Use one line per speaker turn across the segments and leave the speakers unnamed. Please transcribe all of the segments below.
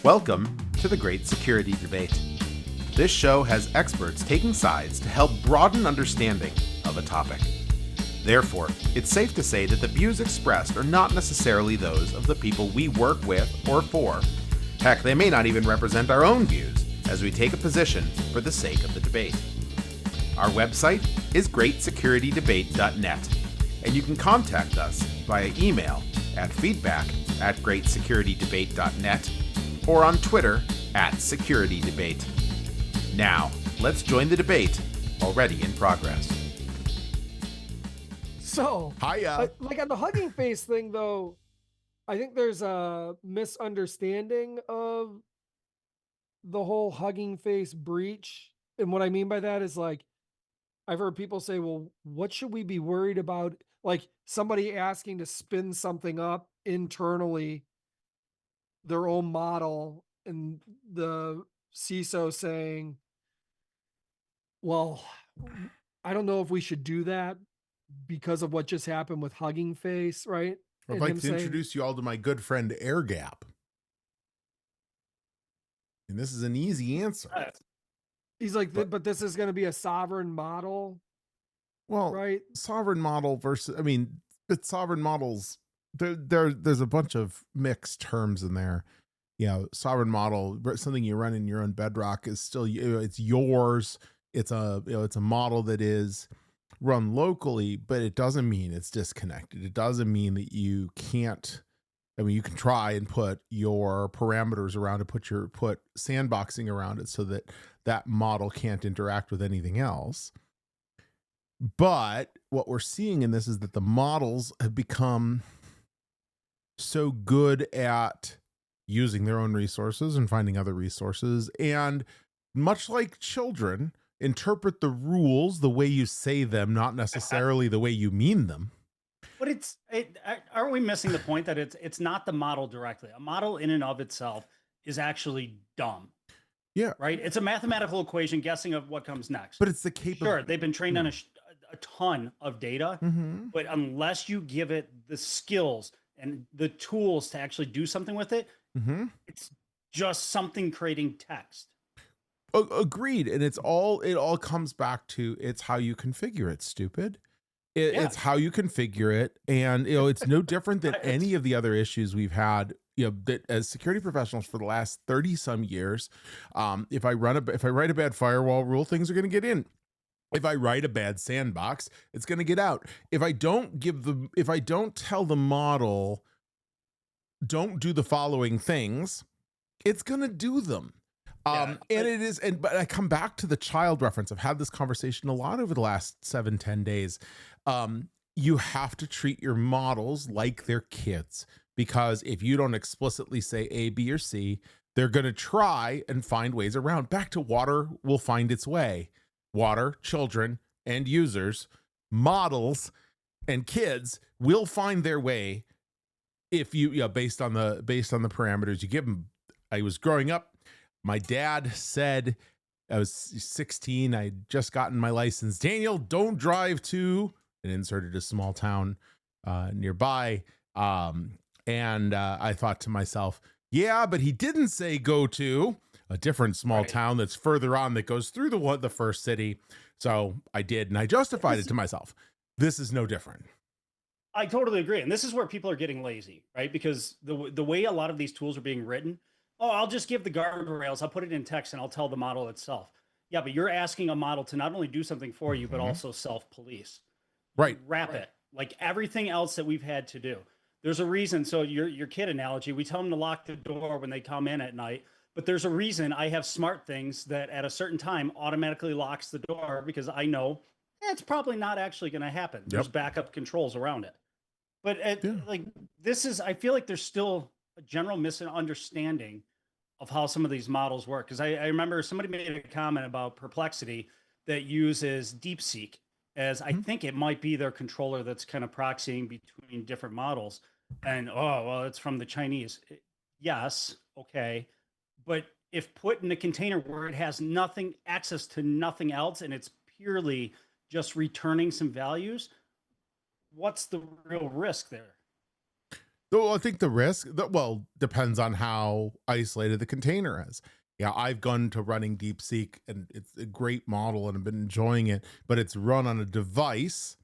Welcome to the Great Security Debate. This show has experts taking sides to help broaden understanding of a topic. Therefore, it's safe to say that the views expressed are not necessarily those of the people we work with or for. Heck, they may not even represent our own views, as we take a position for the sake of the debate. Our website is greatsecurity.debate.net, and you can contact us via email at feedback@greatsecurity.debate.net or on Twitter @SecurityDebate. Now, let's join the debate, already in progress.
So,
Hiya.
like on the Hugging Face thing, though, I think there's a misunderstanding of the whole Hugging Face breach. And what I mean by that is, like, I've heard people say, well, what should we be worried about? Like somebody asking to spin something up internally, their own model, and the CISO saying, well, I don't know if we should do that because of what just happened with Hugging Face, right?
I'd
And
like
him
to
saying,
introduce you all to my good friend Air Gap. And this is an easy answer.
he's like, but this is going to be a sovereign model,
Well,
right?
sovereign model versus, but sovereign models, there's a bunch of mixed terms in there. You know, sovereign model, something you run in your own bedrock is still, it's yours. It's a model that is run locally, but it doesn't mean it's disconnected. It doesn't mean that you can't. You can try and put your parameters around it, put sandboxing around it so that that model can't interact with anything else. But what we're seeing in this is that the models have become so good at using their own resources and finding other resources, and much like children, interpret the rules the way you say them, not necessarily the way you mean them.
But aren't we missing the point that it's not the model directly? A model in and of itself is actually dumb.
Yeah.
Right? It's a mathematical equation guessing of what comes next.
But it's the capability.
Sure, they've been trained on a ton of data,
Mm-hmm.
but unless you give it the skills and the tools to actually do something with it,
Mm-hmm.
it's just something creating text.
Agreed. And it all comes back to it's how you configure it, stupid. It's how you configure it. And, it's no different than any of the other issues we've had, that as security professionals for the last 30 some years. If I write a bad firewall rule, things are going to get in. If I write a bad sandbox, it's going to get out. If I don't tell the model, don't do the following things, it's going to do them. But I come back to the child reference. I've had this conversation a lot over the last 7-10 days. You have to treat your models like they're kids, because if you don't explicitly say A, B, or C, they're going to try and find ways around. Back to water will find its way. Water, children, and users, models, and kids will find their way if you, based on the parameters you give them. I was growing up. My dad said, I was 16. I'd just gotten my license. Daniel, don't drive to, and inserted a small town nearby. And I thought to myself, yeah, but he didn't say go to a different small town that's further on that goes through the first city. So I did, and I justified it to myself. This is no different.
I totally agree. And this is where people are getting lazy, right? Because the way a lot of these tools are being written, I'll just give the guardrails, I'll put it in text, and I'll tell the model itself. Yeah, but you're asking a model to not only do something for you, but also self-police.
Right.
Wrap it. Like everything else that we've had to do. There's a reason. So your kid analogy, we tell them to lock the door when they come in at night. But there's a reason I have smart things that at a certain time automatically locks the door, because I know it's probably not actually going to happen. There's backup controls around it. But I feel like there's still a general misunderstanding of how some of these models work. Because I remember somebody made a comment about Perplexity that uses DeepSeek as, I think it might be their controller that's kind of proxying between different models. And, it's from the Chinese. Yes, okay. But if put in a container where it has access to nothing else, and it's purely just returning some values, what's the real risk there?
Though I think the risk, well, depends on how isolated the container is. Yeah, I've gone to running DeepSeek and it's a great model and I've been enjoying it, but it's run on a device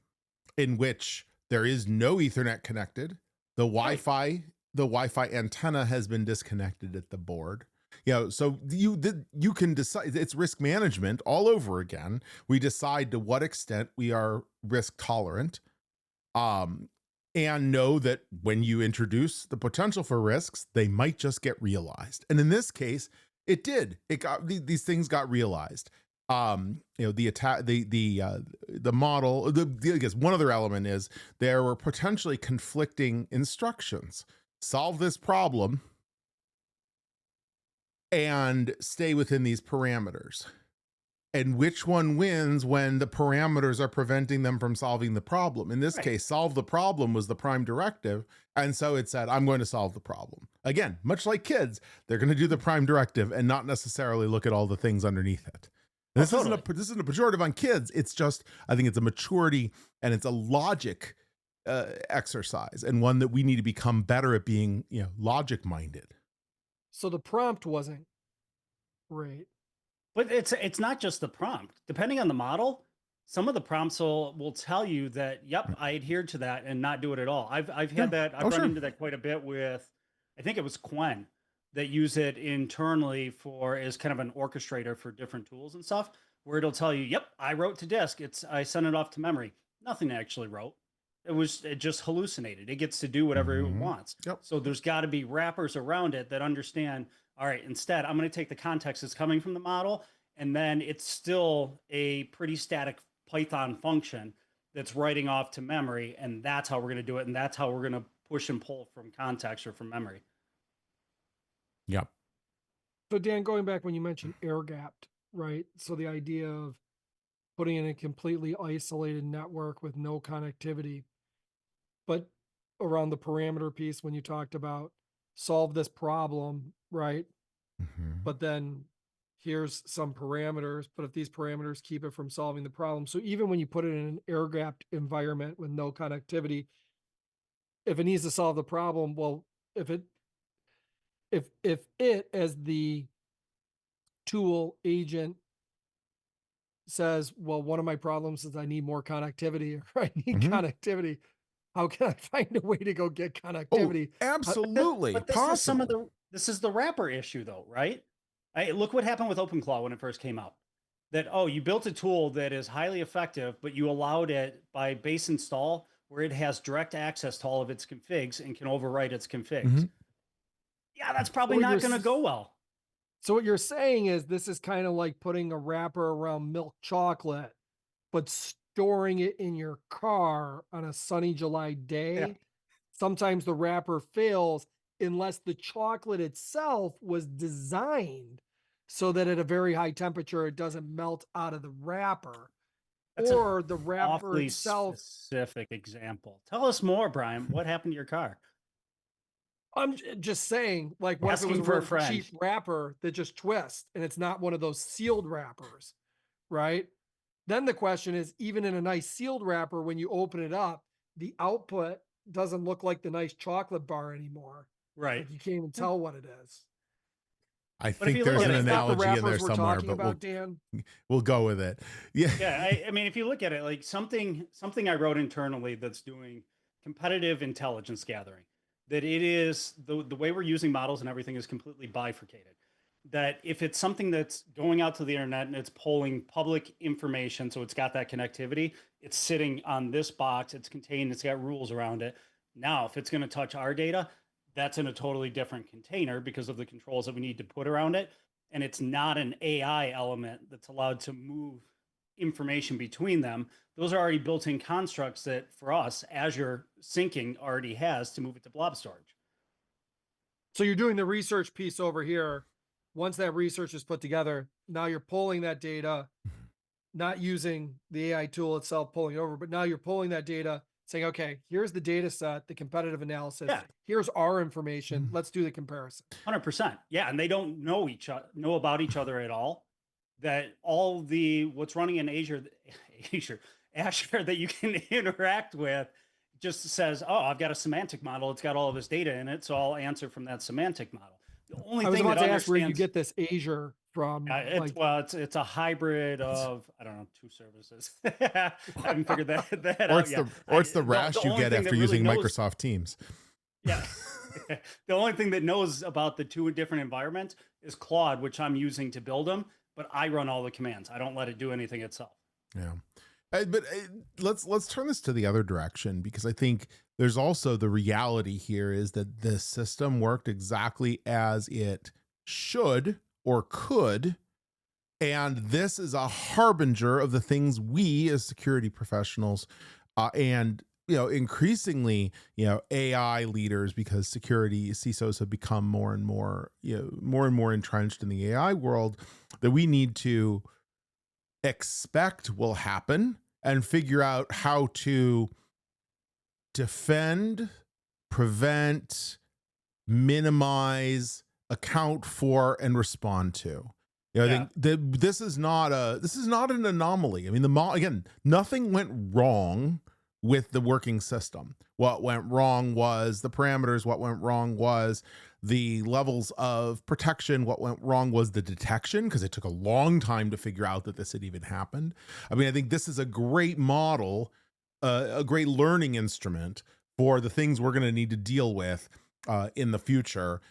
in which there is no Ethernet connected. The Wi-Fi antenna has been disconnected at the board. So you can decide. It's risk management all over again. We decide to what extent we are risk tolerant, and know that when you introduce the potential for risks, they might just get realized. And in this case, it did. These things got realized. The attack, the model. I guess one other element is there were potentially conflicting instructions. Solve this problem and stay within these parameters. And which one wins when the parameters are preventing them from solving the problem? In this case, solve the problem was the prime directive. And so it said, I'm going to solve the problem. Again, much like kids, they're going to do the prime directive and not necessarily look at all the things underneath it. This isn't a pejorative on kids. It's just, I think it's a maturity and it's a logic exercise, and one that we need to become better at being, logic minded.
So the prompt wasn't great.
But it's not just the prompt. Depending on the model, some of the prompts will tell you that, yep, I adhered to that and not do it at all. I've had that. I've run into that quite a bit with, I think it was Quen, that use it internally as kind of an orchestrator for different tools and stuff, where it'll tell you, yep, I wrote to disk. I sent it off to memory. Nothing actually wrote. It just hallucinated. It gets to do whatever it wants.
Yep.
So there's got to be wrappers around it that understand, all right, instead, I'm going to take the context that's coming from the model, and then it's still a pretty static Python function that's writing off to memory, and that's how we're going to do it, and that's how we're going to push and pull from context or from memory.
Yep.
So Dan, going back when you mentioned air-gapped, right? So the idea of putting in a completely isolated network with no connectivity, but around the parameter piece, when you talked about solve this problem, right?
Mm-hmm.
But then here's some parameters, but if these parameters keep it from solving the problem. So even when you put it in an air-gapped environment with no connectivity, if it needs to solve the problem, well, if it as the tool agent says, well, one of my problems is I need more connectivity, or I need connectivity, how can I find a way to go get connectivity?
Oh, absolutely.
But this is the wrapper issue though, right? Look what happened with OpenClaw when it first came out. That, you built a tool that is highly effective, but you allowed it by base install where it has direct access to all of its configs and can overwrite its configs. Yeah, that's probably not going to go well.
So what you're saying is this is kind of like putting a wrapper around milk chocolate, but storing it in your car on a sunny July day. Yeah. Sometimes the wrapper fails unless the chocolate itself was designed so that at a very high temperature, it doesn't melt out of the wrapper.
That's
or the wrapper itself.
Specific example. Tell us more, Brian. What happened to your car?
I'm just saying, like, what if it was a cheap wrapper that just twists and it's not one of those sealed wrappers, right? Then the question is, even in a nice sealed wrapper, when you open it up, the output doesn't look like the nice chocolate bar anymore.
Right.
Like you can't even tell what it is.
I think there's an analogy in there somewhere, but we'll go with it. Yeah.
Yeah. I mean, if you look at it, like something I wrote internally that's doing competitive intelligence gathering, that it is the way we're using models and everything is completely bifurcated. That if it's something that's going out to the internet and it's pulling public information, so it's got that connectivity, it's sitting on this box, it's contained, it's got rules around it. Now, if it's going to touch our data, that's in a totally different container because of the controls that we need to put around it. And it's not an AI element that's allowed to move information between them. Those are already built-in constructs that for us, Azure syncing already has to move it to blob storage.
So you're doing the research piece over here. Once that research is put together, now you're pulling that data, not using the AI tool itself pulling it over, but now you're pulling that data saying, okay, here's the data set, the competitive analysis. Yeah. Here's our information. Let's do the comparison.
100%. Yeah. And they don't know about each other at all. That all what's running in Azure that you can interact with just says, oh, I've got a semantic model. It's got all of this data in it. So I'll answer from that semantic model. The only
I was
thing
about
that
to ask where you
understands,
get this Azure from.
it's, well, it's a hybrid of, I don't know, 2 services. I haven't figured that
Or
out
it's
yet.
the rash you
only
get
thing
after
that really
using
knows-
Microsoft Teams.
Yeah. The only thing that knows about the 2 different environments is Claude, which I'm using to build them, but I run all the commands. I don't let it do anything itself.
Yeah. But let's turn this to the other direction, because I think there's also the reality here is that the system worked exactly as it should or could. And this is a harbinger of the things we as security professionals and increasingly, AI leaders, because security CISOs have become more and more entrenched in the AI world, that we need to expect will happen and figure out how to defend, prevent, minimize, account for, and respond to. I think that this is not an anomaly. I mean, again, nothing went wrong with the working system. What went wrong was the parameters. What went wrong was the levels of protection. What went wrong was the detection, because it took a long time to figure out that this had even happened. I mean, I think this is a great model, a great learning instrument for the things we're going to need to deal with in the future,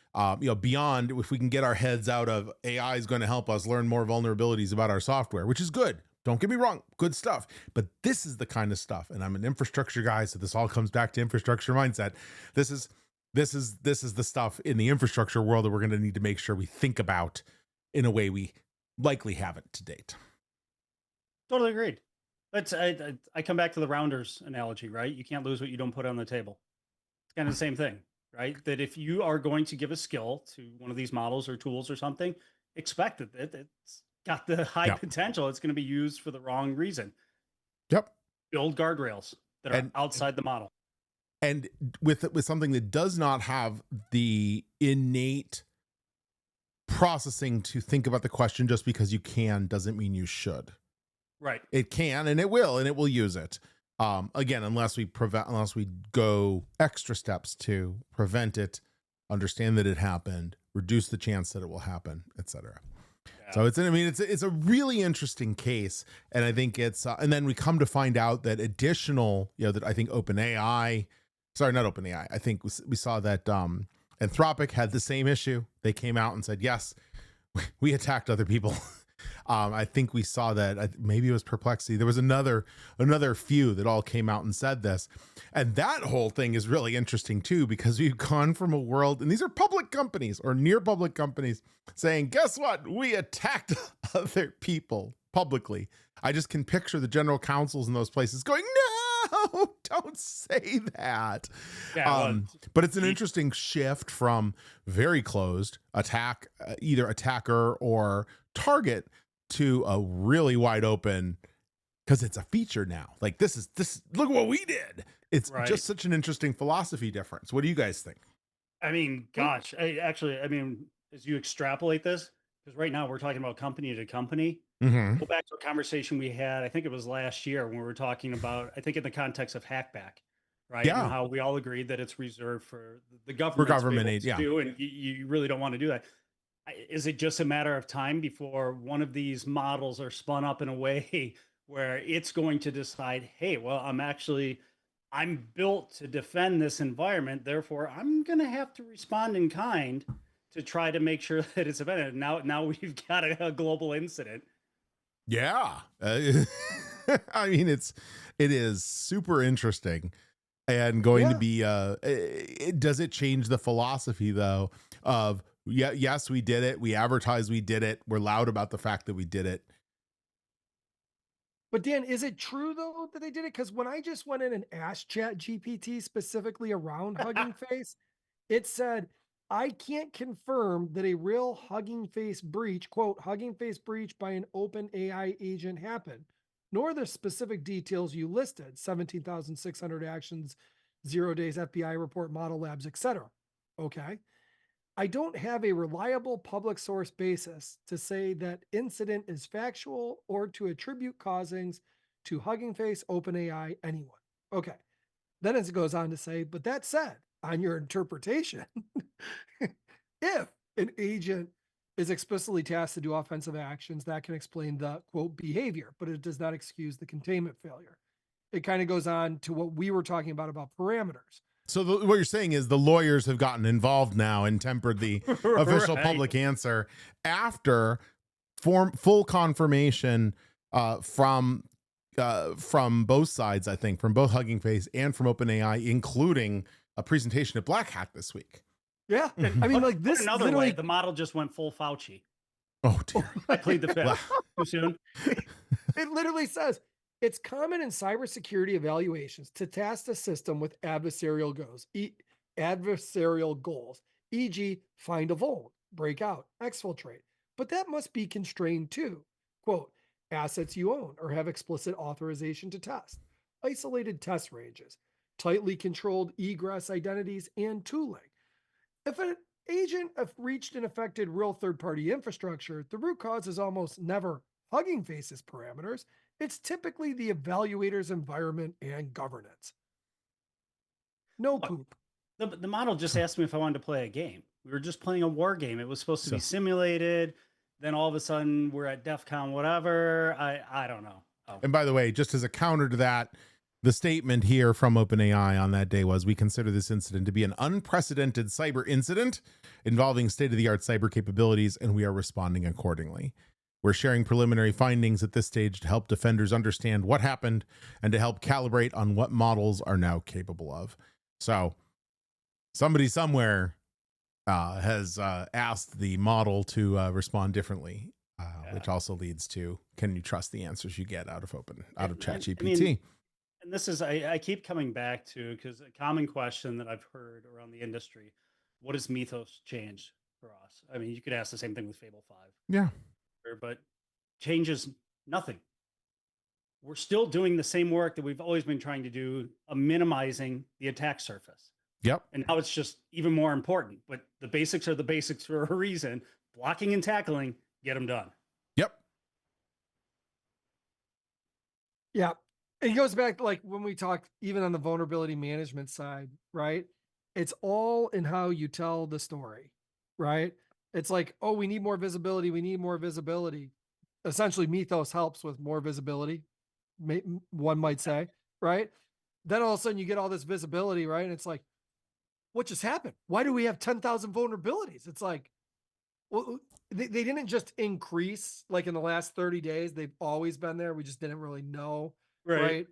beyond if we can get our heads out of AI is going to help us learn more vulnerabilities about our software, which is good. Don't get me wrong, good stuff. But this is the kind of stuff, and I'm an infrastructure guy, so this all comes back to infrastructure mindset. This is the stuff in the infrastructure world that we're going to need to make sure we think about in a way we likely haven't to date.
Totally agreed. But I come back to the Rounders analogy, right? You can't lose what you don't put on the table. It's kind of the same thing, right? That if you are going to give a skill to one of these models or tools or something, expect that it's got the high potential. It's going to be used for the wrong reason.
Yep.
Build guardrails that are outside the model.
And with something that does not have the innate processing to think about the question just because you can doesn't mean you should.
Right.
It can, and it will use it. Again, unless we go extra steps to prevent it, understand that it happened, reduce the chance that it will happen, etc. So it's a really interesting case, and I think it's and then we come to find out that additional, that I think OpenAI, sorry, not OpenAI, I think we saw that Anthropic had the same issue. They came out and said, yes, we attacked other people. I think we saw that maybe it was Perplexity. There was another few that all came out and said this. And that whole thing is really interesting too, because we've gone from a world, and these are public companies or near public companies saying, guess what? We attacked other people publicly. I just can picture the general counsels in those places going, no, don't say that. But it's an interesting shift from very closed attack, either attacker or target, to a really wide open, because it's a feature now. Like this look what we did. It's just such an interesting philosophy difference. What do you guys think?
I mean, gosh, as you extrapolate this, because right now we're talking about company to company.
Mm-hmm.
Go back to a conversation we had, I think it was last year, when we were talking about, I think in the context of hackback, right?
Yeah.
And how we all agreed that it's reserved for the government.
For government aid, yeah.
And you really don't want to do that. Is it just a matter of time before one of these models are spun up in a way where it's going to decide, hey, well, I'm built to defend this environment, therefore I'm going to have to respond in kind to try to make sure that it's prevented. Now we've got a global incident.
Yeah. I mean, it is super interesting and going to be, does it change the philosophy though of, yes, we did it. We advertised we did it. We're loud about the fact that we did it.
But Dan, is it true though that they did it? Because when I just went in and asked ChatGPT specifically around Hugging Face, it said, I can't confirm that a real Hugging Face breach, quote, Hugging Face breach by an OpenAI agent happened, nor the specific details you listed, 17,600 actions, 0 days FBI report, model labs, etc. Okay. I don't have a reliable public source basis to say that incident is factual or to attribute causings to Hugging Face, OpenAI, anyone. Okay. Then it goes on to say, but that said, on your interpretation, if an agent is explicitly tasked to do offensive actions, that can explain the quote behavior, but it does not excuse the containment failure. It kind of goes on to what we were talking about parameters.
So what you're saying is the lawyers have gotten involved now and tempered the official
Right.
public answer after full confirmation from both sides, I think, from both Hugging Face and from OpenAI, including a presentation at Black Hat this week.
Yeah. I mean, like this
Another
literally,
way, the model just went full Fauci.
Oh dear.
I plead the fifth. Too soon.
it literally says it's common in cybersecurity evaluations to task the system with adversarial goals, e.g., find a vuln, break out, exfiltrate. But that must be constrained to, quote, assets you own or have explicit authorization to test, isolated test ranges, tightly controlled egress identities, and tooling. If an agent reached and affected real third-party infrastructure, the root cause is almost never Hugging Face's parameters. It's typically the evaluator's environment and governance. No poop.
The model just asked me if I wanted to play a game. We were just playing a war game. It was supposed to be simulated. Then all of a sudden we're at DEF CON, whatever. I don't know. Oh.
And by the way, just as a counter to that, the statement here from OpenAI on that day was, we consider this incident to be an unprecedented cyber incident involving state-of-the-art cyber capabilities, and we are responding accordingly. We're sharing preliminary findings at this stage to help defenders understand what happened and to help calibrate on what models are now capable of. So somebody somewhere has asked the model to respond differently, which also leads to, can you trust the answers you get out of ChatGPT?
And this is, I keep coming back to, because a common question that I've heard around the industry, what does Mythos change for us? I mean, you could ask the same thing with Fable 5.
Yeah.
But changes nothing. We're still doing the same work that we've always been trying to do, minimizing the attack surface.
Yep.
And now it's just even more important. But the basics are the basics for a reason. Blocking and tackling, get them done.
Yep.
Yeah. It goes back to like when we talked even on the vulnerability management side, right? It's all in how you tell the story, right? It's like, oh, we need more visibility. We need more visibility. Essentially, Mythos helps with more visibility, one might say, right? Then all of a sudden you get all this visibility, right? And it's like, what just happened? Why do we have 10,000 vulnerabilities? It's like, well, they didn't just increase like in the last 30 days. They've always been there. We just didn't really know, right?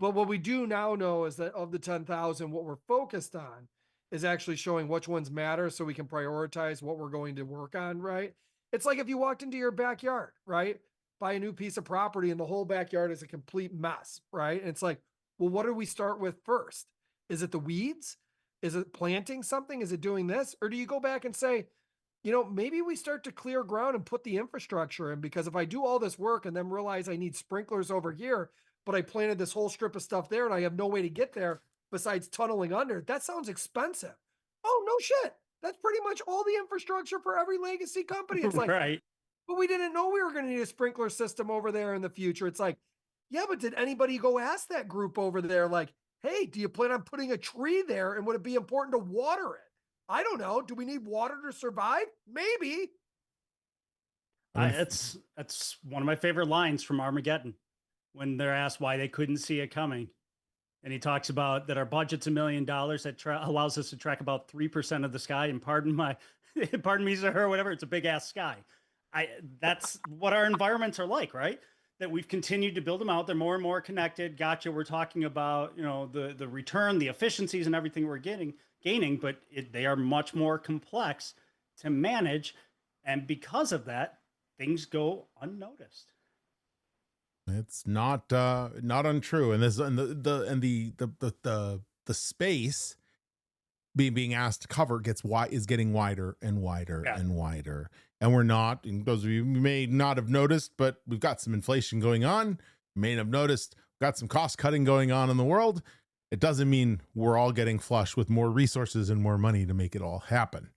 But what we do now know is that of the 10,000, what we're focused on is actually showing which ones matter so we can prioritize what we're going to work on, right? It's like if you walked into your backyard, right? Buy a new piece of property and the whole backyard is a complete mess, right? And it's like, well, what do we start with first? Is it the weeds? Is it planting something? Is it doing this? Or do you go back and say, you know, maybe we start to clear ground and put the infrastructure in, because if I do all this work and then realize I need sprinklers over here, but I planted this whole strip of stuff there and I have no way to get there besides tunneling under, that sounds expensive. Oh, no shit. That's pretty much all the infrastructure for every legacy company. It's like,
Right.
but we didn't know we were going to need a sprinkler system over there in the future. It's like, yeah, but did anybody go ask that group over there, like, hey, do you plan on putting a tree there? And would it be important to water it? I don't know. Do we need water to survive? Maybe.
That's one of my favorite lines from Armageddon when they're asked why they couldn't see it coming. And he talks about that our budget's $1 million that allows us to track about 3% of the sky. And pardon me, sir, or whatever. It's a big ass sky. That's what our environments are like, right? That we've continued to build them out. They're more and more connected. Gotcha. We're talking about, you know, the return, the efficiencies and everything we're gaining, but they are much more complex to manage. And because of that, things go unnoticed.
It's not untrue. And this and the space being asked to cover is getting wider and wider and wider. And we're not, and those of you may not have noticed, but we've got some inflation going on. You may have noticed we've got some cost cutting going on in the world. It doesn't mean we're all getting flush with more resources and more money to make it all happen.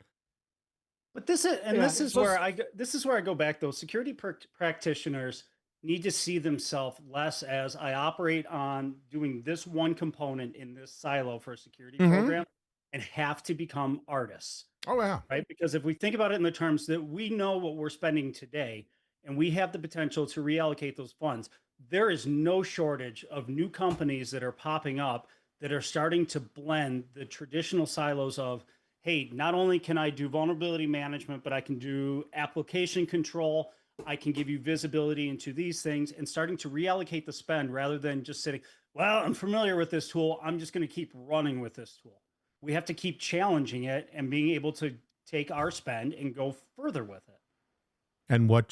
But this is where I go back. Those security practitioners need to see themselves less as I operate on doing this one component in this silo for a security program and have to become artists.
Oh yeah.
Right? Because if we think about it in the terms that we know what we're spending today and we have the potential to reallocate those funds, there is no shortage of new companies that are popping up that are starting to blend the traditional silos of, hey, not only can I do vulnerability management, but I can do application control. I can give you visibility into these things, and starting to reallocate the spend rather than just sitting, well, I'm familiar with this tool, I'm just going to keep running with this tool. We have to keep challenging it and being able to take our spend and go further with it.
And what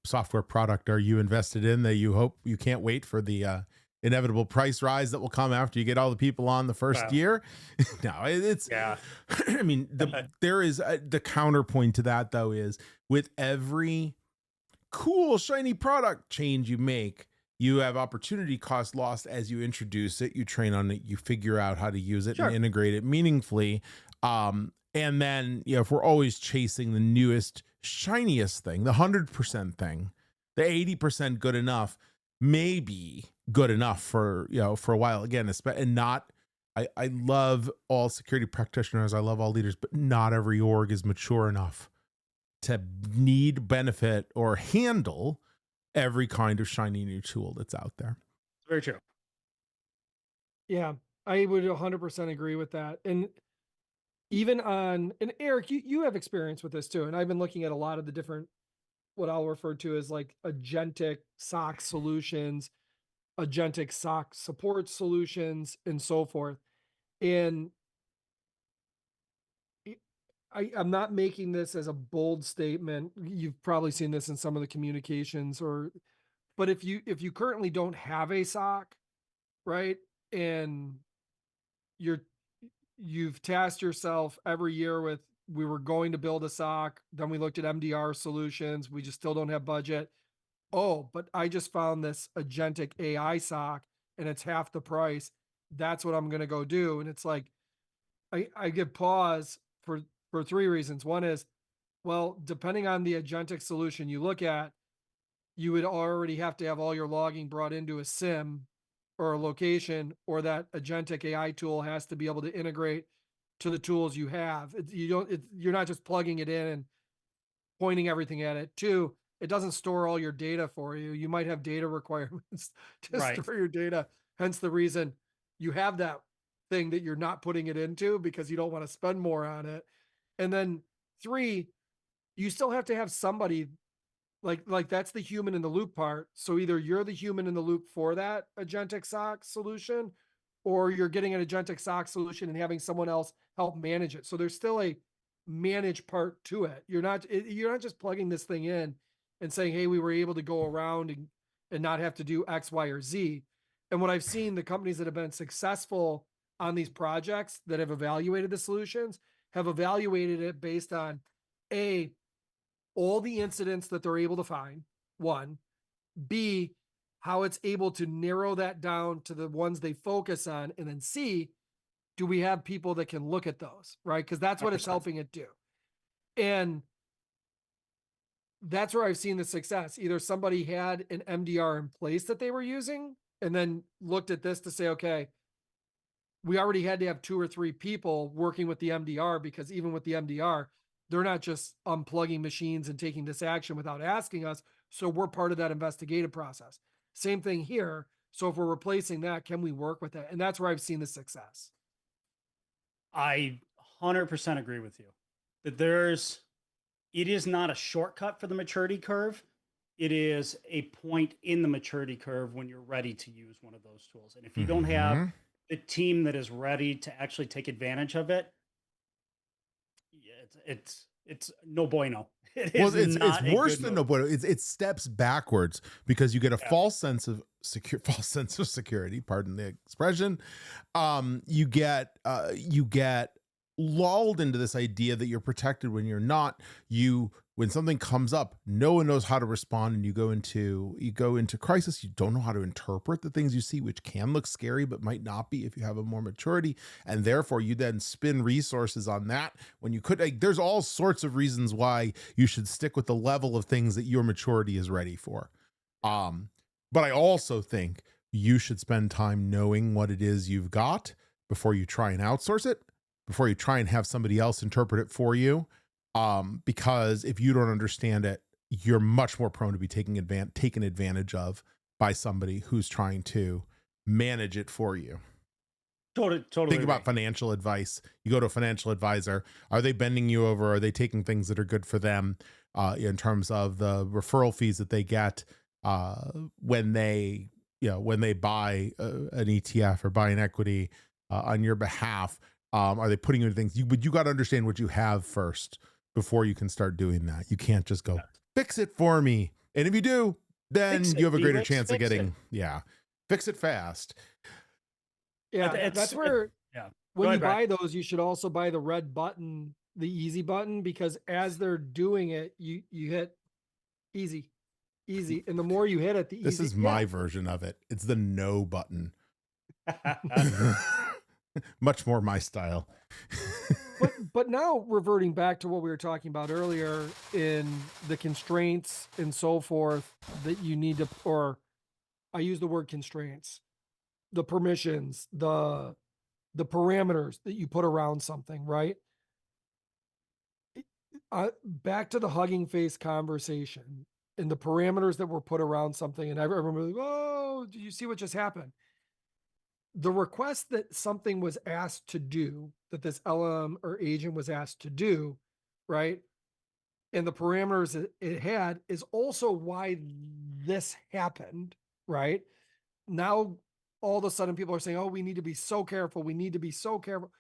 software product are you invested in that you hope you can't wait for the inevitable price rise that will come after you get all the people on the first year? No, it's
yeah.
I mean, there is the counterpoint to that though is with every cool shiny product change you make, you have opportunity cost lost as you introduce it, you train on it, you figure out how to use it and integrate it meaningfully. And then, if we're always chasing the newest, shiniest thing, the 100% thing, the 80% good enough may be good enough for, for a while again, and not, I love all security practitioners. I love all leaders, but not every org is mature enough to need, benefit, or handle every kind of shiny new tool that's out there.
Very true.
Yeah, I would 100% agree with that. And even and Eric, you have experience with this too. And I've been looking at a lot of the different, what I'll refer to as like agentic SOC solutions, agentic SOC support solutions, and so forth. And I'm not making this as a bold statement. You've probably seen this in some of the communications but if you currently don't have a SOC, right? And you've tasked yourself every year with, we were going to build a SOC, then we looked at MDR solutions, we just still don't have budget. Oh, but I just found this agentic AI SOC and it's half the price. That's what I'm going to go do. And it's like, I give pause for three reasons. One is, well, depending on the agentic solution you look at, you would already have to have all your logging brought into a SIM or a location, or that agentic AI tool has to be able to integrate to the tools you have. You're not just plugging it in and pointing everything at it. Two, it doesn't store all your data for you. You might have data requirements to store your data. Hence the reason you have that thing that you're not putting it into, because you don't want to spend more on it. And then three, you still have to have somebody like that's the human in the loop part. So either you're the human in the loop for that agentic SOC solution, or you're getting an agentic SOC solution and having someone else help manage it. So there's still a manage part to it. You're not just plugging this thing in and saying, hey, we were able to go around and not have to do X, Y, or Z. And what I've seen, the companies that have been successful on these projects that have evaluated the solutions have evaluated it based on all the incidents that they're able to find, one, B, how it's able to narrow that down to the ones they focus on, and then C, do we have people that can look at those, right? Because that's what it's helping it do. And that's where I've seen the success. Either somebody had an MDR in place that they were using and then looked at this to say, okay, we already had to have 2 or 3 people working with the MDR, because even with the MDR, they're not just unplugging machines and taking this action without asking us. So we're part of that investigative process. Same thing here. So if we're replacing that, can we work with that? And that's where I've seen the success.
I 100% agree with you that it is not a shortcut for the maturity curve. It is a point in the maturity curve when you're ready to use one of those tools. And if you don't have the team that is ready to actually take advantage of it, it's no bueno.
It's worse than no bueno. It steps backwards, because you get a false sense of security. Pardon the expression. You get lulled into this idea that you're protected when you're not. When something comes up, no one knows how to respond, and you go into crisis. You don't know how to interpret the things you see, which can look scary but might not be if you have a more maturity, and therefore you then spend resources on that when you could. Like, there's all sorts of reasons why you should stick with the level of things that your maturity is ready for. But I also think you should spend time knowing what it is you've got before you try and outsource it, before you try and have somebody else interpret it for you. Because if you don't understand it, you're much more prone to be taken advantage of by somebody who's trying to manage it for you.
Totally.
Think about financial advice. You go to a financial advisor. Are they bending you over? Are they taking things that are good for them in terms of the referral fees that they get when they buy an ETF or buy an equity on your behalf? Are they putting you in things? But you got to understand what you have first before you can start doing that. You can't just go fix it for me. And if you do, then you have a greater chance of getting fix it fast.
Yeah, that's where when you buy those, you should also buy the red button, the easy button, because as they're doing it, you hit easy, and the more you hit it, the easier.
This is my version of it. It's the no button. Much more my style.
but now reverting back to what we were talking about earlier in the constraints and so forth that you need to, or I use the word constraints, the permissions, the parameters that you put around something, right? Back to the Hugging Face conversation and the parameters that were put around something. And I remember, like, oh, did you see what just happened? The request that something was asked to do, that this LM or agent was asked to do, right? And the parameters it had is also why this happened, right? Now, all of a sudden people are saying, oh, we need to be so careful. We need to be so careful.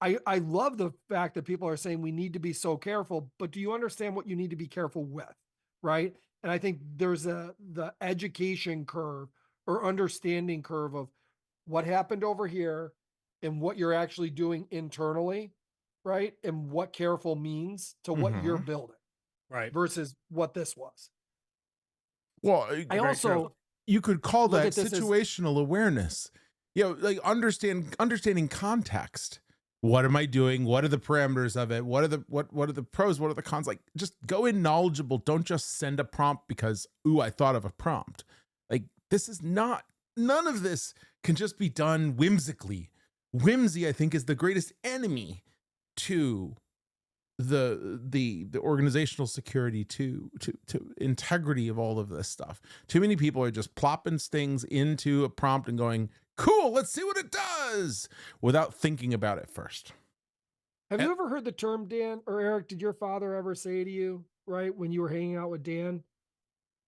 I love the fact that people are saying we need to be so careful, but do you understand what you need to be careful with, right? And I think there's the education curve or understanding curve of what happened over here and what you're actually doing internally, right? And what careful means to what you're building,
right? Versus
what this was.
Well, you could call that situational awareness. Like understanding context. What am I doing? What are the parameters of it? What are the pros? What are the cons? Like, just go in knowledgeable. Don't just send a prompt because, I thought of a prompt. Like, none of this can just be done whimsically. Whimsy, I think, is the greatest enemy to the organizational security, to integrity of all of this stuff. Too many people are just plopping things into a prompt and going, cool, let's see what it does, without thinking about it first.
Have you ever heard the term, Dan or Eric? Did your father ever say to you, right, when you were hanging out with Dan,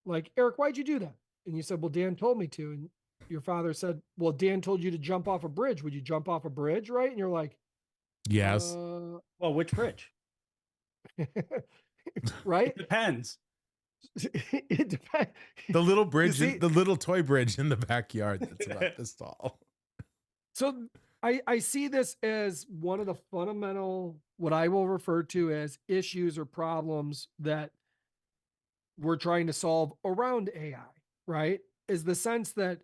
like, Eric, why'd you do that? And you said, well, Dan told me to. And your father said, well, Dan told you to jump off a bridge. Would you jump off a bridge, right? And you're like,
yes.
Well, which bridge?
Right?
It depends.
It depends.
The little bridge, the little toy bridge in the backyard that's about this tall.
So I see this as one of the fundamental, what I will refer to as issues or problems that we're trying to solve around AI, right? Is the sense that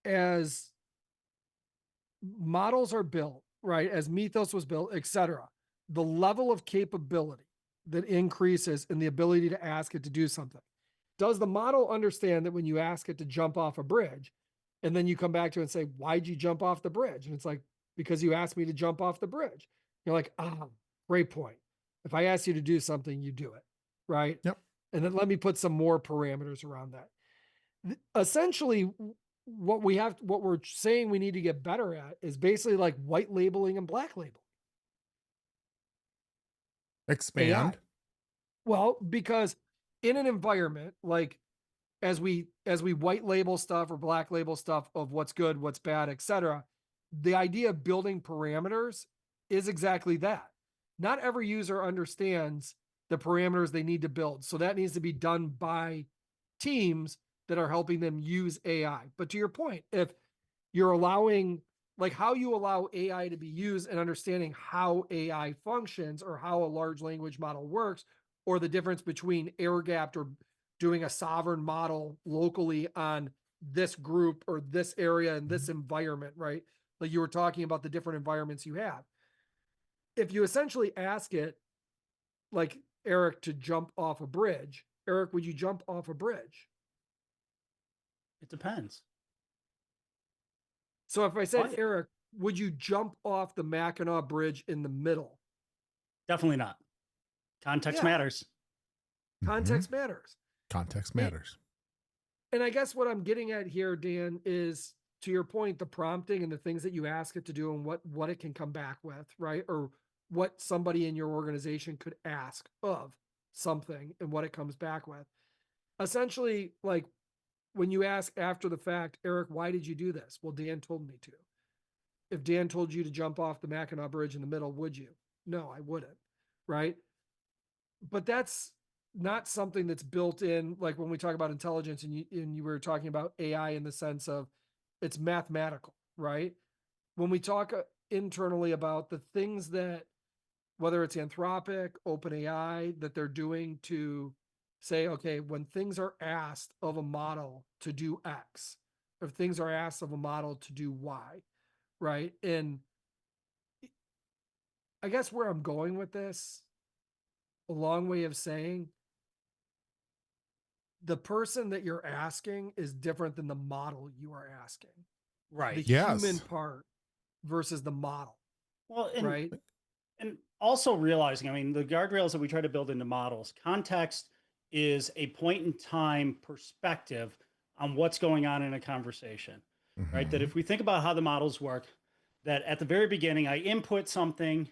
as models are built, right, as Mythos was built, etc., the level of capability that increases in the ability to ask it to do something. Does the model understand that when you ask it to jump off a bridge, and then you come back to it and say, why'd you jump off the bridge? And it's like, because you asked me to jump off the bridge. You're like, great point. If I ask you to do something, you do it, right?
Yep.
And then let me put some more parameters around that. Essentially, what we're saying we need to get better at is basically like white labeling and black labeling.
Expand.
AI. Well, because in an environment, like as we white label stuff or black label stuff of what's good, what's bad, etc., the idea of building parameters is exactly that. Not every user understands the parameters they need to build. So that needs to be done by teams that are helping them use AI. But to your point, if you're allowing like how you allow AI to be used and understanding how AI functions or how a large language model works, or the difference between air gapped or doing a sovereign model locally on this group or this area and this environment, right? Like you were talking about the different environments you have. If you essentially ask it, like Eric, to jump off a bridge, Eric, would you jump off a bridge?
It depends.
So if I said,
Why?
Eric, would you jump off the Mackinac Bridge in the middle?
Definitely not. Context
Yeah.
matters.
Context matters.
Context matters.
And I guess what I'm getting at here, Dan, is to your point, the prompting and the things that you ask it to do and what it can come back with, right? Or what somebody in your organization could ask of something and what it comes back with. Essentially, like when you ask after the fact, Eric, why did you do this? Well, Dan told me to. If Dan told you to jump off the Mackinac Bridge in the middle, would you? No, I wouldn't. Right. But that's not something that's built in. Like when we talk about intelligence and you were talking about AI in the sense of it's mathematical, right? When we talk internally about the things that, whether it's Anthropic, OpenAI, that they're doing to say, okay, when things are asked of a model to do X, or things are asked of a model to do Y, right? And I guess where I'm going with this, a long way of saying, the person that you're asking is different than the model you are asking.
Right.
The
Yes.
human part versus the model,
Well,
right?
And also realizing, I mean, the guardrails that we try to build into models, context is a point in time perspective on what's going on in a conversation, right? That if we think about how the models work, that at the very beginning, I input something,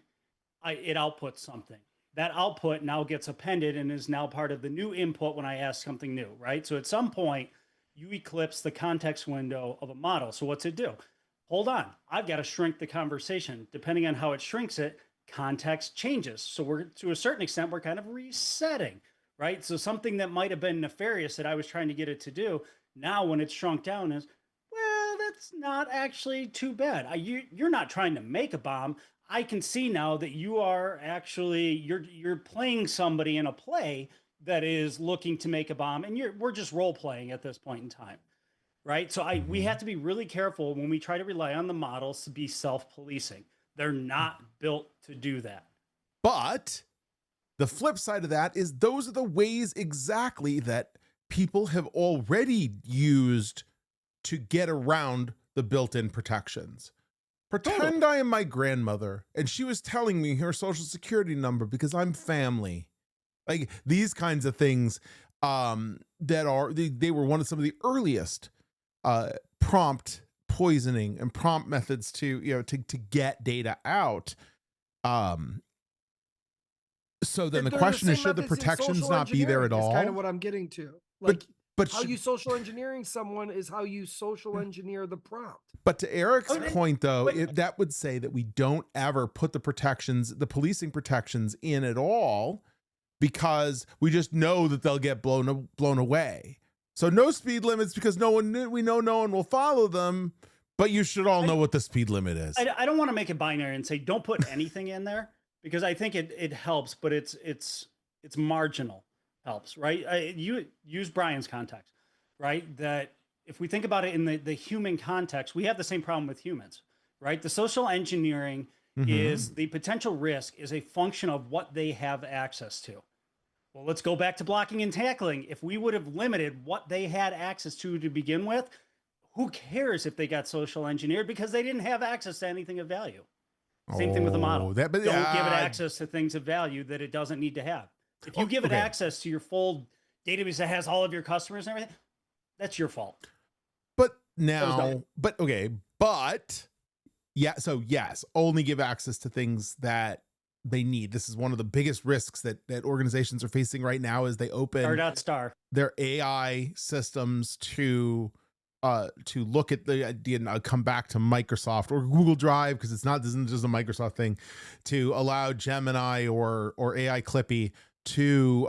it outputs something. That output now gets appended and is now part of the new input when I ask something new, right? So at some point, you eclipse the context window of a model. So what's it do? Hold on, I've got to shrink the conversation. Depending on how it shrinks it, context changes. So we're, to a certain extent, we're kind of resetting, right? So something that might have been nefarious that I was trying to get it to do, now when it's shrunk down is, well, that's not actually too bad. You're not trying to make a bomb. I can see now that you are actually, you're playing somebody in a play that is looking to make a bomb, and we're just role playing at this point in time, right? So we have to be really careful when we try to rely on the models to be self-policing. They're not built to do that.
But the flip side of that is those are the ways exactly that people have already used to get around the built-in protections. Pretend I am my grandmother and she was telling me her social security number because I'm family. Like these kinds of things that are, they were one of some of the earliest prompt poisoning and prompt methods to, you know, to get data out. So then the question is, should the protections not be there at all?
Kind of what I'm getting to. Like,
but
how you social engineering someone is how you social engineer the prompt.
But to Eric's point, though, that would say that we don't ever put the protections, the policing protections in at all, because we just know that they'll get blown away. So no speed limits because we know no one will follow them, but you should all know what the speed limit is.
I don't want to make it binary and say don't put anything in there, because I think it helps, but it's marginal helps, right? You use Brian's context, right? That if we think about it in the human context, we have the same problem with humans, right? The social engineering is the potential risk is a function of what they have access to. Well, let's go back to blocking and tackling. If we would have limited what they had access to begin with, who cares if they got social engineered, because they didn't have access to anything of value. Same thing with the model. Don't give it access to things of value that it doesn't need to have. If you give it access to your full database that has all of your customers and everything, that's your fault.
But now, but yeah, so yes, only give access to things that they need. This is one of the biggest risks that organizations are facing right now as they open their AI systems to look at the idea, and I'll come back to Microsoft or Google Drive, because this isn't just a Microsoft thing, to allow Gemini or AI Clippy to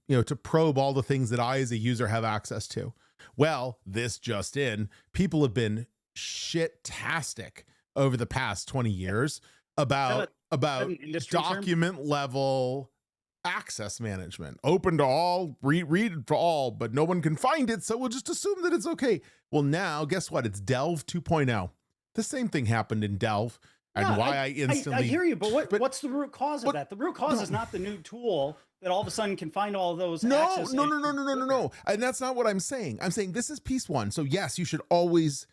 to probe all the things that I as a user have access to. Well, this just in, people have been shit-tastic over the past 20 years about
an industry term?
document level access management, open to all, read to all, but no one can find it, so we'll just assume that it's okay. Well, now guess what? It's Delve 2.0. The same thing happened in Delve, and
Yeah,
why I instantly
I hear you, but what's the root cause of that? The root cause
no.
is not the new tool that all of a sudden can find all of those.
No.
access
And that's not what I'm saying. I'm saying this is piece one. So yes, you should always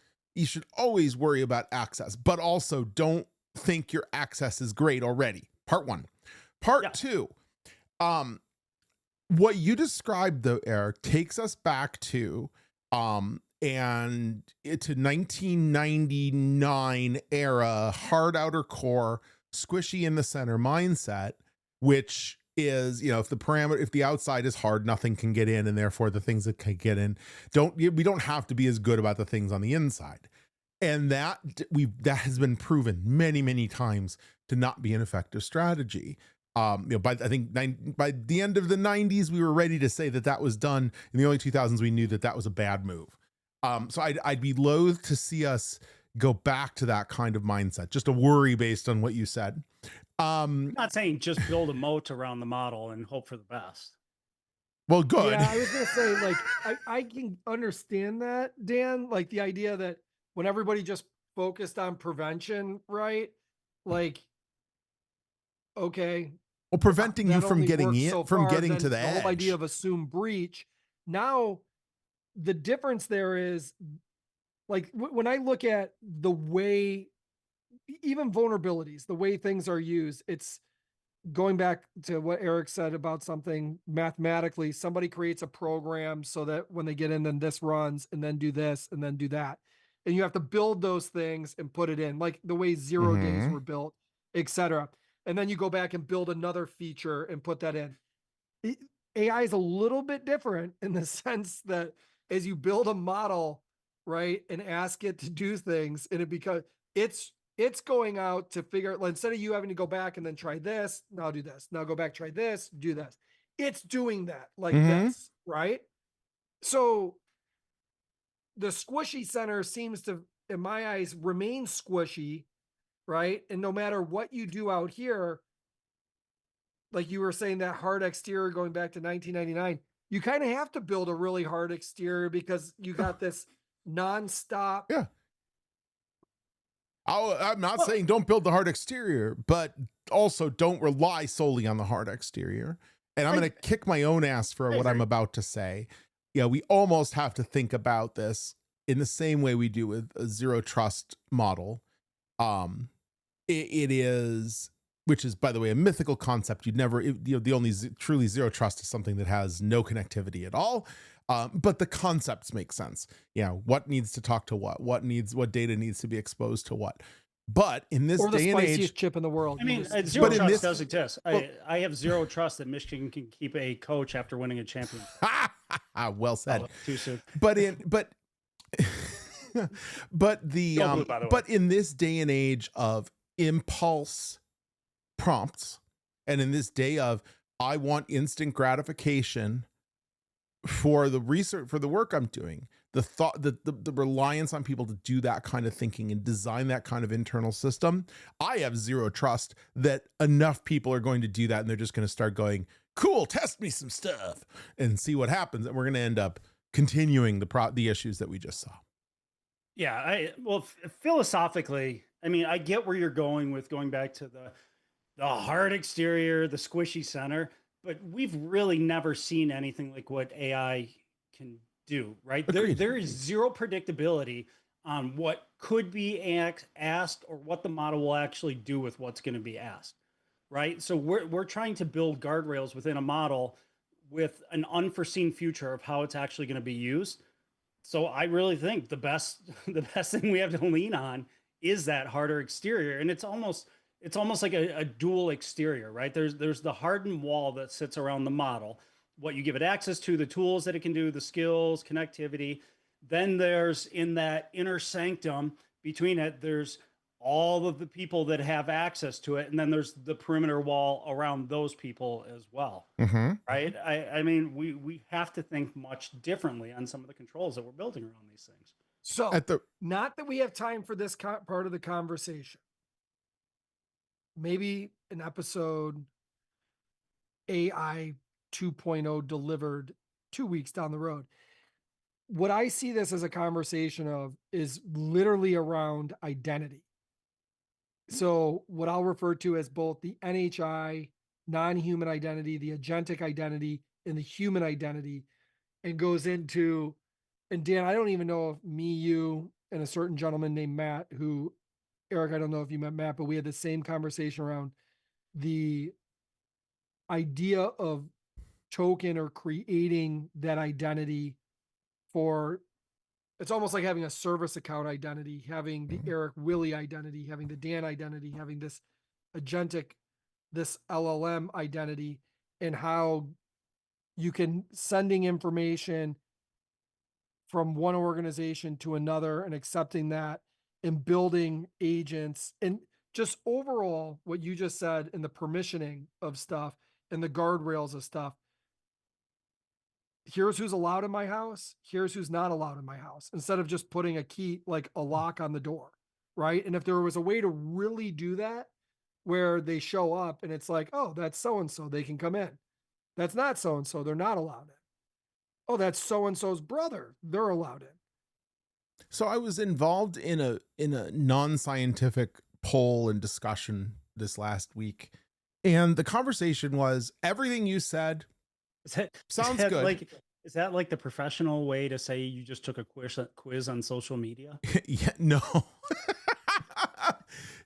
worry about access, but also don't think your access is great already. Part one. Part two. What you described though, Eric, takes us back to and to 1999 era hard outer core, squishy in the center mindset, which is, you know, if the outside is hard, nothing can get in, and therefore the things that can get in we don't have to be as good about the things on the inside. And that has been proven many times to not be an effective strategy. You know, by the end of the 90s, we were ready to say that was done. In the early 2000s, we knew that was a bad move. So I'd be loath to see us go back to that kind of mindset. Just a worry based on what you said.
I'm not saying just build a moat around the model and hope for the best.
Well, good.
Yeah, I was gonna say, like, I can understand that, Dan. Like the idea that when everybody just focused on prevention, right? Like, okay.
Well, preventing you from getting in,
so
from
far,
getting to the
the
edge.
whole idea of assumed breach. Now, the difference there is, like, when I look at the way, even vulnerabilities, the way things are used, it's going back to what Erik said about something mathematically. Somebody creates a program so that when they get in, then this runs, and then do this, and then do that. And you have to build those things and put it in, like the way 0 days were built, etc. And then you go back and build another feature and put that in. AI is a little bit different in the sense that as you build a model, right, and ask it to do things, and it's going out to figure out, instead of you having to go back and then try this, now do this, now go back, try this, do this. It's doing that like this, right? So the squishy center seems to, in my eyes, remain squishy, right? And no matter what you do out here, like you were saying, that hard exterior going back to 1999, you kind of have to build a really hard exterior because you got this nonstop.
Yeah. I'm not saying don't build the hard exterior, but also don't rely solely on the hard exterior. And I'm going to kick my own ass for what I'm about to say. Yeah, we almost have to think about this in the same way we do with a zero trust model. It is, which is, by the way, a mythical concept. The only truly zero trust is something that has no connectivity at all. But the concepts make sense. Yeah, what needs to talk to what data needs to be exposed to what. But in this day and age,
chip in the world.
I mean, zero trust does exist. I have zero trust that Michigan can keep a coach after winning a championship.
Well said.
Oh, too soon.
But in this day and age of impulse prompts, and in this day of I want instant gratification for the research, for the work I'm doing, the reliance on people to do that kind of thinking and design that kind of internal system, I have zero trust that enough people are going to do that, and they're just going to start going, cool, test me some stuff and see what happens, and we're going to end up continuing the issues that we just saw.
Yeah, philosophically, I mean, I get where you're going with going back to the hard exterior, the squishy center, but we've really never seen anything like what AI can do, right? There is zero predictability on what could be asked or what the model will actually do with what's going to be asked, right? So we're trying to build guardrails within a model with an unforeseen future of how it's actually going to be used. So I really think the best thing we have to lean on is that harder exterior, and it's almost like a dual exterior, right? There's the hardened wall that sits around the model, what you give it access to, the tools that it can do, the skills, connectivity. Then there's, in that inner sanctum between it, there's all of the people that have access to it, and then there's the perimeter wall around those people as well, right? I mean, we have to think much differently on some of the controls that we're building around these things.
So,
At the
not that we have time for this part of the conversation. Maybe an episode AI 2.0 delivered 2 weeks down the road. What I see this as a conversation of is literally around identity. So, what I'll refer to as both the NHI, non-human identity, the agentic identity, and the human identity, and goes into, and Dan, I don't even know if me, you, and a certain gentleman named Matt, who, Eric, I don't know if you met Matt, but we had the same conversation around the idea of token or creating that identity for, it's almost like having a service account identity, having the Eric Willie identity, having the Dan identity, having this agentic, this LLM identity, and how you can sending information from one organization to another and accepting that and building agents and just overall what you just said in the permissioning of stuff and the guardrails of stuff. Here's who's allowed in my house. Here's who's not allowed in my house, instead of just putting a key, like a lock on the door. Right. And if there was a way to really do that, where they show up and it's like, oh, that's so-and-so, they can come in. That's not so-and-so, they're not allowed in. Oh, that's so-and-so's brother, they're allowed in.
So I was involved in a non-scientific poll and discussion this last week. And the conversation was, everything you said sounds good.
Is that like the professional way to say you just took a quiz on social media?
Yeah, no.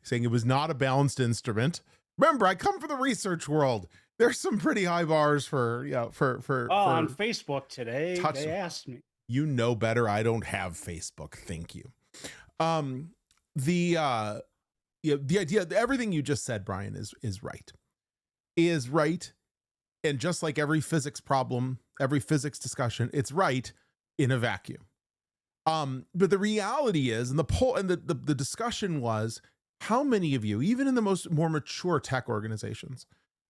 Saying it was not a balanced instrument. Remember, I come from the research world. There's some pretty high bars for
on Facebook today. They asked me.
You know better. I don't have Facebook. Thank you. The idea, everything you just said, Brian, is right. Is right. And just like every physics problem, every physics discussion, it's right in a vacuum. But the reality is, and the poll and the discussion was, how many of you, even in the more mature tech organizations,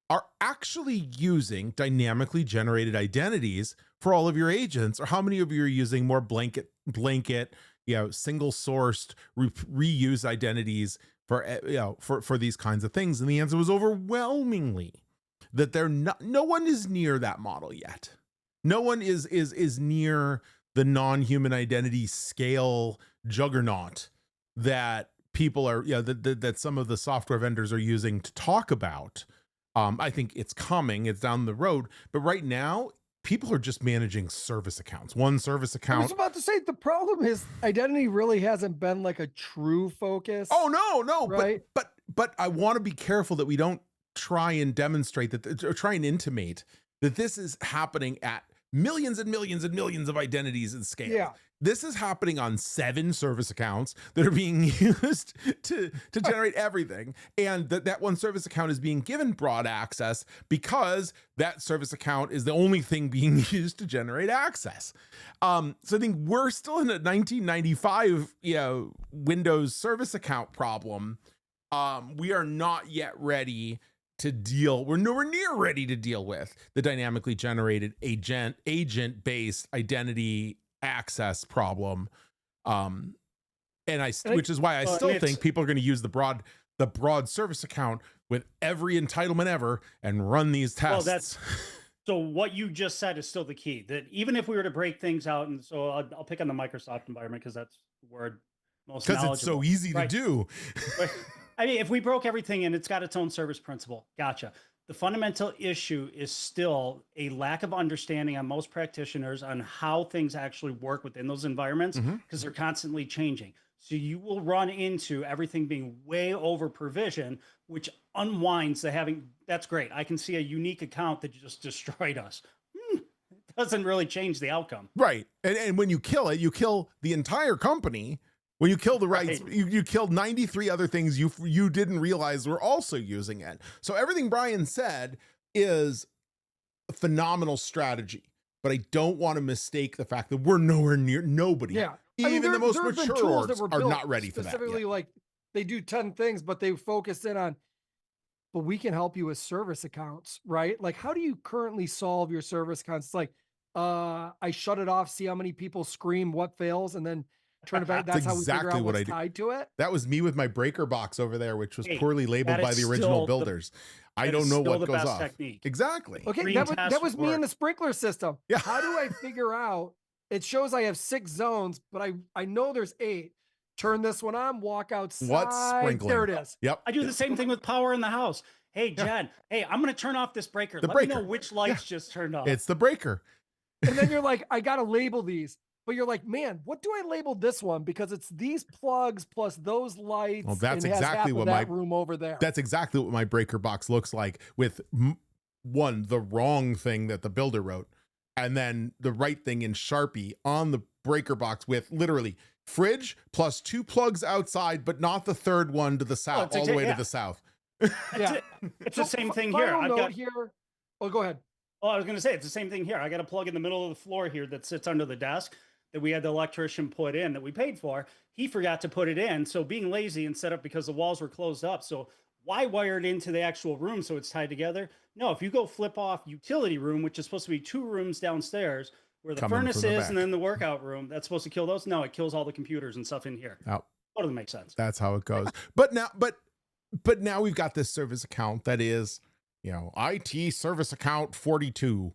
are actually using dynamically generated identities for all of your agents? Or how many of you are using more blanket, single sourced reuse identities for these kinds of things? And the answer was overwhelmingly that no one is near that model yet. No one is near the non-human identity scale juggernaut that people are, that some of the software vendors are using to talk about. I think it's coming, it's down the road, but right now people are just managing service accounts. One service account.
I was about to say, the problem is identity really hasn't been like a true focus.
Oh no,
right?
But I want to be careful that we don't try and demonstrate that, or try and intimate that this is happening at millions and millions and millions of identities in scale.
Yeah.
This is happening on 7 service accounts that are being used to generate everything. And that one service account is being given broad access because that service account is the only thing being used to generate access. So I think we're still in a 1995, Windows service account problem. We are not yet ready to deal. We're nowhere near ready to deal with the dynamically generated agent-based identity access problem. Which is why I still think people are going to use the broad service account with every entitlement ever and run these tests.
So what you just said is still the key, that even if we were to break things out, and so I'll pick on the Microsoft environment because that's where we're most knowledgeable.
Because it's so easy to do.
I mean, if we broke everything and it's got its own service principle, gotcha. The fundamental issue is still a lack of understanding on most practitioners on how things actually work within those environments, because they're constantly changing. So you will run into everything being way over provision, which unwinds that's great. I can see a unique account that just destroyed us. It doesn't really change the outcome.
Right. And when you kill it, you kill the entire company. When you kill the rights, you killed 93 other things you didn't realize were also using it. So everything Brian said is a phenomenal strategy, but I don't want to mistake the fact that we're nowhere near nobody.
Yeah.
Even the most mature orgs are not ready for that.
Specifically, like they do 10 things, but they focus in on, but we can help you with service accounts, right? Like, how do you currently solve your service accounts? It's like, I shut it off, see how many people scream, what fails, and then turn it back. That's how we figure
exactly
out
what
what's
I do.
tied to it.
That was me with my breaker box over there, which was
Hey,
poorly labeled
that
by
is
the
still
original
the-
builders. I
that
don't
is
know
still
what
the
goes
best
off.
technique.
Exactly.
Okay,
Green
that
test
was me in
work.
the sprinkler system.
Yeah.
How do I figure out? It shows I have 6 zones, but I know there's 8. Turn this one on, walk outside.
What's sprinkling?
There it is.
Yep.
I do the same thing with power in the house. Hey, Jen, hey, I'm going to turn off this breaker.
The
Let me know
breaker.
which lights just turned off.
It's the breaker.
And then you're like, I gotta label these. But you're like, man, what do I label this one? Because it's these plugs plus those lights.
Well, that's
and it has
exactly
half
what
of
my
that room over there.
That's exactly what my breaker box looks like, with one, the wrong thing that the builder wrote, and then the right thing in Sharpie on the breaker box with literally fridge plus 2 plugs outside, but not the third one to the south, all the way to the south.
Yeah.
It's
So,
the same thing here.
final
I've
note
got
here. Oh, go ahead.
Oh, I was going to say, it's the same thing here. I got a plug in the middle of the floor here that sits under the desk that we had the electrician put in that we paid for. He forgot to put it in. So being lazy and set up because the walls were closed up. So why wire it into the actual room so it's tied together? No, if you go flip off utility room, which is supposed to be 2 rooms downstairs where the
Coming
furnace
from the
is
back.
and then the workout room, that's supposed to kill those. No, it kills all the computers and stuff in here.
Oh,
Totally makes sense.
that's how it goes. But now we've got this service account that is, IT service account 42.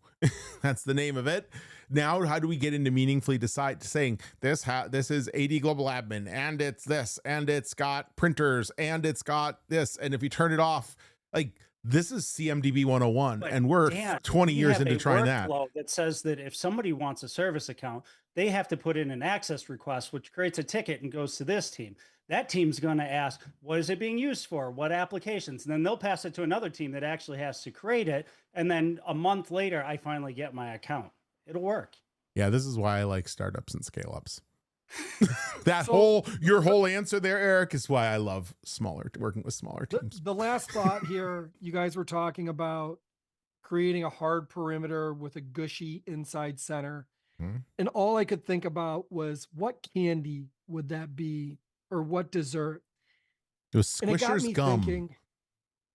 That's the name of it. Now, how do we get into meaningfully saying this is AD Global Admin, and it's this, and it's got printers, and it's got this, and if you turn it off, like, this is CMDB 101,
But
and we're
Dan,
20
we
years
have
into
a
trying that.
workflow that says that if somebody wants a service account, they have to put in an access request, which creates a ticket and goes to this team. That team's going to ask, what is it being used for? What applications? And then they'll pass it to another team that actually has to create it. And then a month later, I finally get my account. It'll work.
Yeah, this is why I like startups and scale ups. That
So-
your whole answer there, Eric, is why I love working with smaller teams.
The last thought here, you guys were talking about creating a hard perimeter with a gushy inside center.
Hmm.
And all I could think about was, what candy would that be, or what dessert?
It was
And it got
Squishers
me
gum.
thinking,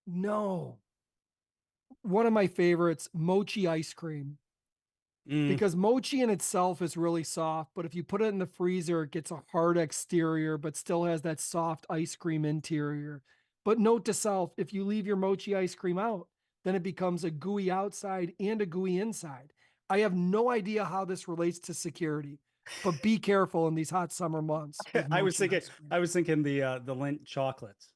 no. One of my favorites, mochi ice cream. Because mochi in itself is really soft, but if you put it in the freezer, it gets a hard exterior, but still has that soft ice cream interior. But note to self, if you leave your mochi ice cream out, then it becomes a gooey outside and a gooey inside. I have no idea how this relates to security, but be careful in these hot summer months. with
I was
mochi
thinking,
ice cream.
I was thinking the Lindt chocolates,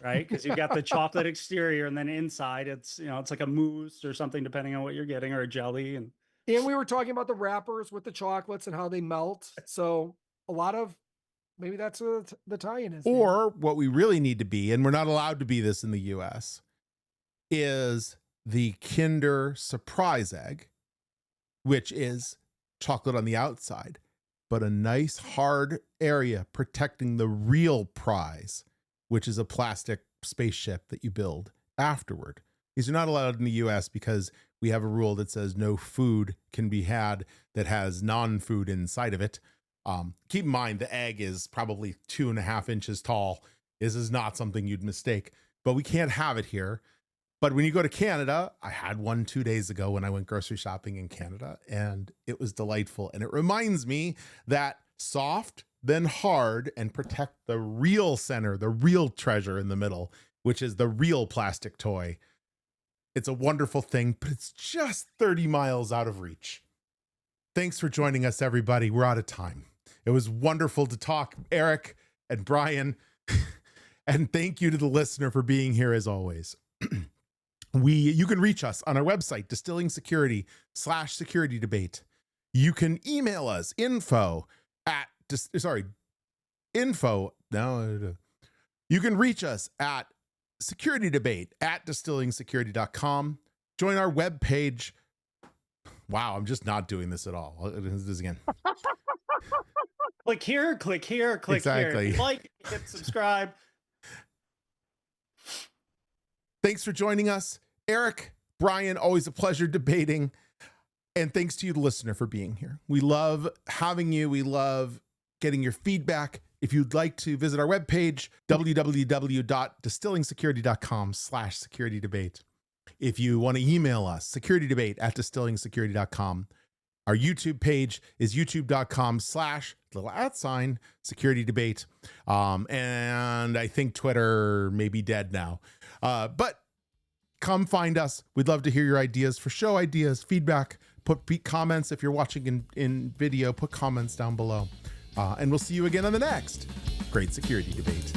right? Because you've got the chocolate exterior, and then inside it's it's like a mousse or something, depending on what you're getting, or a jelly. And
we were talking about the wrappers with the chocolates and how they melt. So a lot of, maybe that's what the tie-in is. maybe.
Or what we really need to be, and we're not allowed to be this in the US, is the Kinder Surprise Egg, which is chocolate on the outside, but a nice hard area protecting the real prize, which is a plastic spaceship that you build afterward. These are not allowed in the US because we have a rule that says no food can be had that has non-food inside of it. Keep in mind, the egg is probably 2.5 inches tall. This is not something you'd mistake, but we can't have it here. But when you go to Canada, I had one 2 days ago when I went grocery shopping in Canada, and it was delightful. And it reminds me that soft, then hard, and protect the real center, the real treasure in the middle, which is the real plastic toy. It's a wonderful thing, but it's just 30 miles out of reach. Thanks for joining us, everybody. We're out of time. It was wonderful to talk, Eric and Brian. And thank you to the listener for being here as always. You can reach us on our website, distillingsecurity/security debate. You can email us you can reach us at securitydebate@distillingsecurity.com. Join our webpage. Wow, I'm just not doing this at all. I'll do this again.
click here, click here, click
Exactly.
here. Like, hit subscribe.
Thanks for joining us. Eric, Brian, always a pleasure debating. And thanks to you, the listener, for being here. We love having you. We love getting your feedback. If you'd like to visit our webpage, www.distillingsecurity.com/security debate. If you want to email us, securitydebate@distillingsecurity.com. Our YouTube page is youtube.com/security debate. And I think Twitter may be dead now. But come find us. We'd love to hear your ideas for show ideas, feedback. Put comments if you're watching in video. Put comments down below. And we'll see you again on the next Great Security Debate.